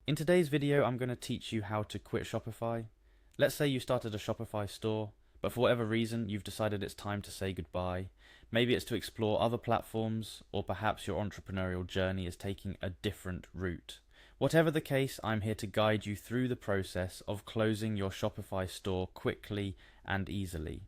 In today's video, I'm going to teach you how to quit Shopify. Let's say you started a Shopify store, but for whatever reason, you've decided it's time to say goodbye. Maybe it's to explore other platforms, or perhaps your entrepreneurial journey is taking a different route. Whatever the case, I'm here to guide you through the process of closing your Shopify store quickly and easily.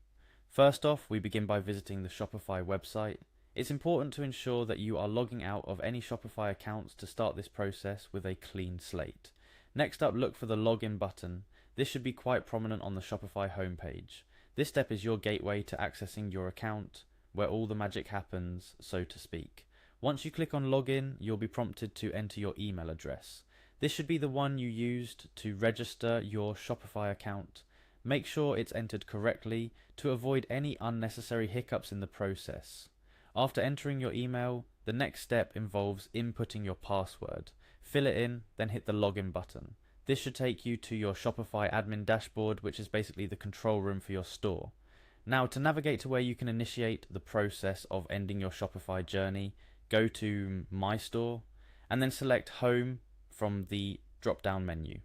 First off, we begin by visiting the Shopify website. It's important to ensure that you are logging out of any Shopify accounts to start this process with a clean slate. Next up, look for the login button. This should be quite prominent on the Shopify homepage. This step is your gateway to accessing your account, where all the magic happens, so to speak. Once you click on login, you'll be prompted to enter your email address. This should be the one you used to register your Shopify account. Make sure it's entered correctly to avoid any unnecessary hiccups in the process. After entering your email, the next step involves inputting your password. Fill it in, then hit the login button. This should take you to your Shopify admin dashboard, which is basically the control room for your store. Now, to navigate to where you can initiate the process of ending your Shopify journey, go to My Store, and then select Home from the drop-down menu.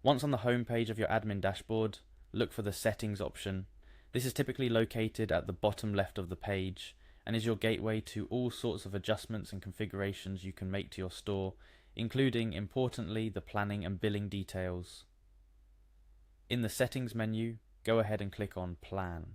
Once on the home page of your admin dashboard, look for the Settings option. This is typically located at the bottom left of the page, and is your gateway to all sorts of adjustments and configurations you can make to your store, including, importantly, the planning and billing details. In the Settings menu, go ahead and click on Plan.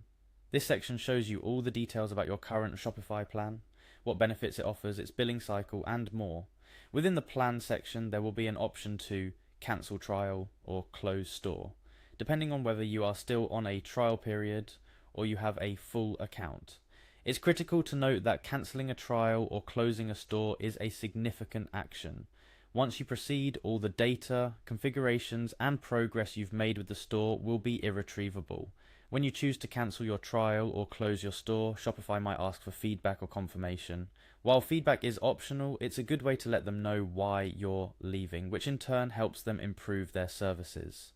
This section shows you all the details about your current Shopify plan, what benefits it offers, its billing cycle, and more. Within the Plan section, there will be an option to cancel trial or close store, depending on whether you are still on a trial period or you have a full account. It's critical to note that cancelling a trial or closing a store is a significant action. Once you proceed, all the data, configurations, and progress you've made with the store will be irretrievable. When you choose to cancel your trial or close your store, Shopify might ask for feedback or confirmation. While feedback is optional, it's a good way to let them know why you're leaving, which in turn helps them improve their services.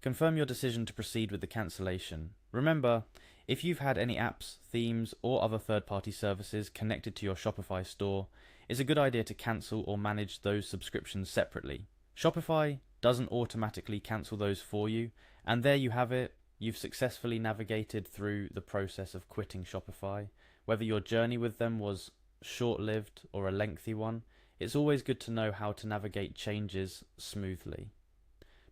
Confirm your decision to proceed with the cancellation. Remember, if you've had any apps, themes, or other third-party services connected to your Shopify store, it's a good idea to cancel or manage those subscriptions separately. Shopify doesn't automatically cancel those for you, and there you have it. You've successfully navigated through the process of quitting Shopify. Whether your journey with them was short-lived or a lengthy one, it's always good to know how to navigate changes smoothly.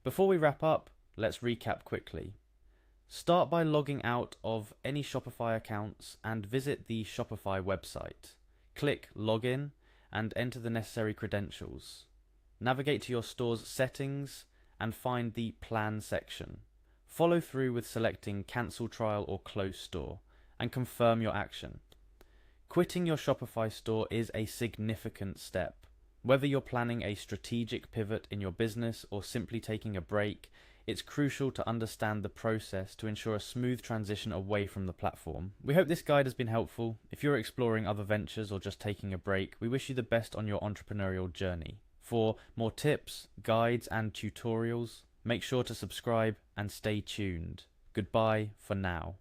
Before we wrap up, let's recap quickly. Start by logging out of any Shopify accounts and visit the Shopify website. Click Login and enter the necessary credentials. Navigate to your store's settings and find the Plan section. Follow through with selecting Cancel Trial or Close Store and confirm your action. Quitting your Shopify store is a significant step. Whether you're planning a strategic pivot in your business or simply taking a break, it's crucial to understand the process to ensure a smooth transition away from the platform. We hope this guide has been helpful. If you're exploring other ventures or just taking a break, we wish you the best on your entrepreneurial journey. For more tips, guides, and tutorials, make sure to subscribe and stay tuned. Goodbye for now.